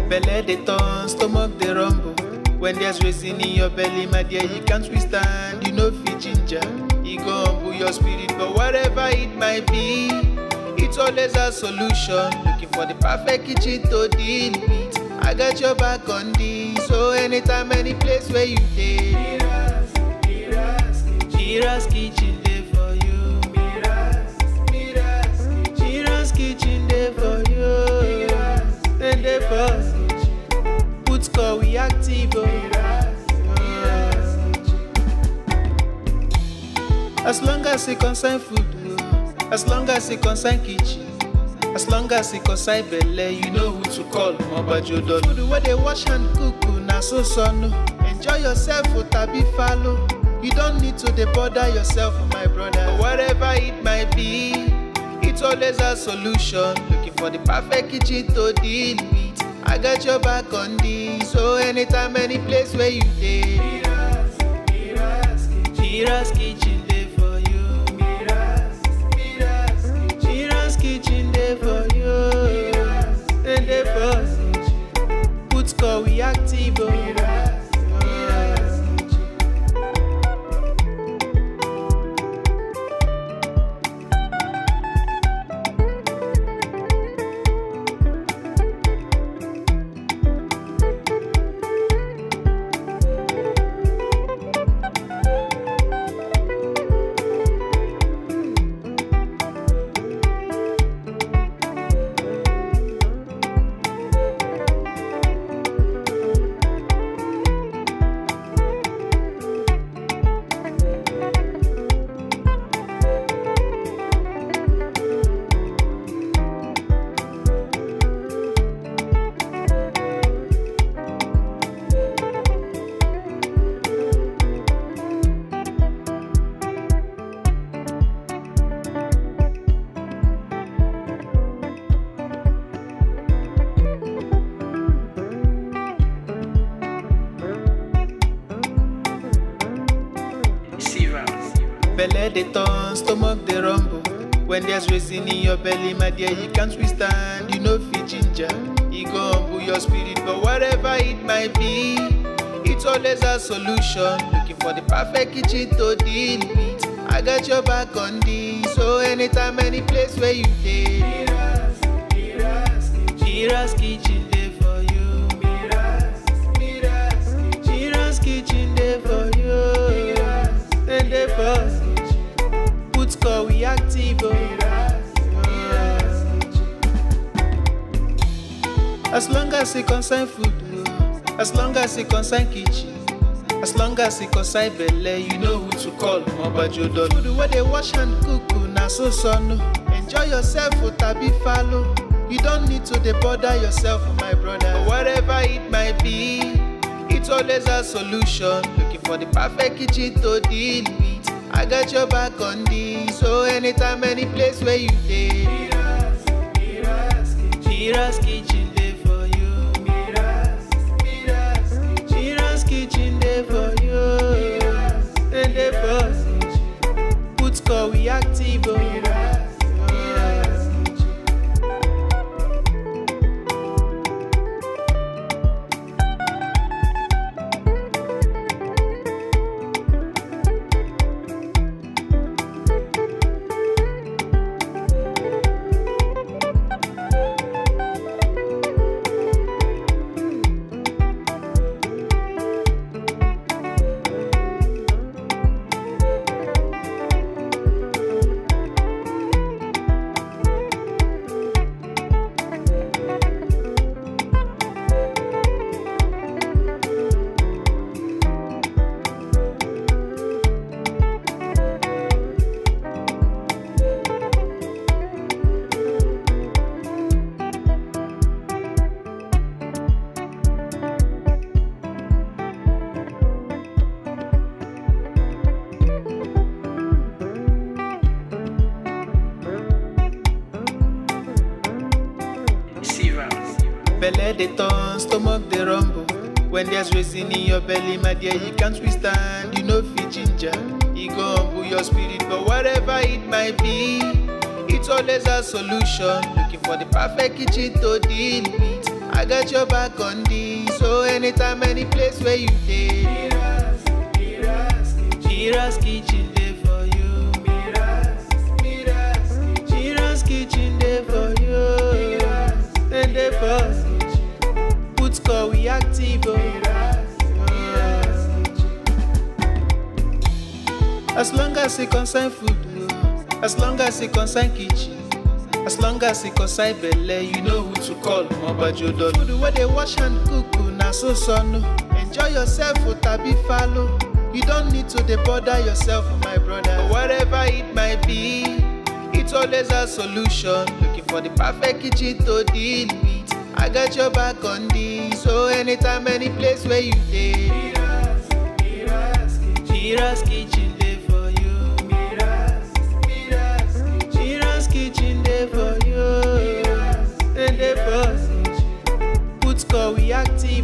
Belle dey turn, stomach dey rumble. When there's reason in your belly, my dear, you can't withstand. You know fit ginger, e go humble your spirit. But whatever it might be, it's always a solution. Looking for the perfect kitchen to deal with. I got your back on this. So anytime, any place where you dey, Mira's kitchen dey for you. Mira's kitchen dey for you. And dey for put call we active. As long as it concern food, as long as it concern kitchen, as long as it concern belle, you know who to call. Majoran. Food where they wash and cook, na so no. Enjoy yourself, tabi follow. You don't need to bother yourself, my brother. But whatever it might be, it's always a solution. Looking for the perfect kitchen to deal with. I got your back on this. So anytime, any place where you dey, Mira's kitchen dey for you. Mira's kitchen dey for you. And dey for put call we active. Belle dey turn, stomach dey rumble. When there's reason in your belly, my dear, you can't withstand. You know fit ginger, e go humble your spirit. But whatever it might be, it's always a solution. Looking for the perfect kitchen to deal with. I got your back on this. So anytime, any place where you dey, Mira's kitchen dey for you. Mira's kitchen dey for you. And dey for put call we active. As long as it concern food, as long as it concern kitchen, as long as it concern belle, you know who to call. Majoran. Food where they wash and cook, na so no. Enjoy yourself, tabi follow. You don't need to bother yourself, my brother. But whatever it might be, it's always a solution. Looking for the perfect kitchen to deal with. I got your back on this. So anytime, any place where you dey, Mira's kitchen dey for you. Mira's kitchen dey for you. And dey for put call we active. Belle dey turn, stomach dey rumble. When there's reason in your belly, my dear, you can't withstand. You know fit ginger, e go humble your spirit. But whatever it might be, it's always a solution. Looking for the perfect kitchen to deal with. I got your back on this. So anytime, any place where you dey, Mira's kitchen dey for you. Mira's kitchen dey for you. And dey for put call we active. As long as it concern food, as long as it concern kitchen, as long as it concern belle, you know who to call. Majoran. Food where they wash and cook, na so no. Enjoy yourself, tabi follow. You don't need to dey bother yourself, my brother. Whatever it might be, it's always a solution. Looking for the perfect kitchen to deal with. I got your back on this. So anytime, any place where you dey, Mira's kitchen dey for you. Mira's kitchen dey for you. And dey for put call we active.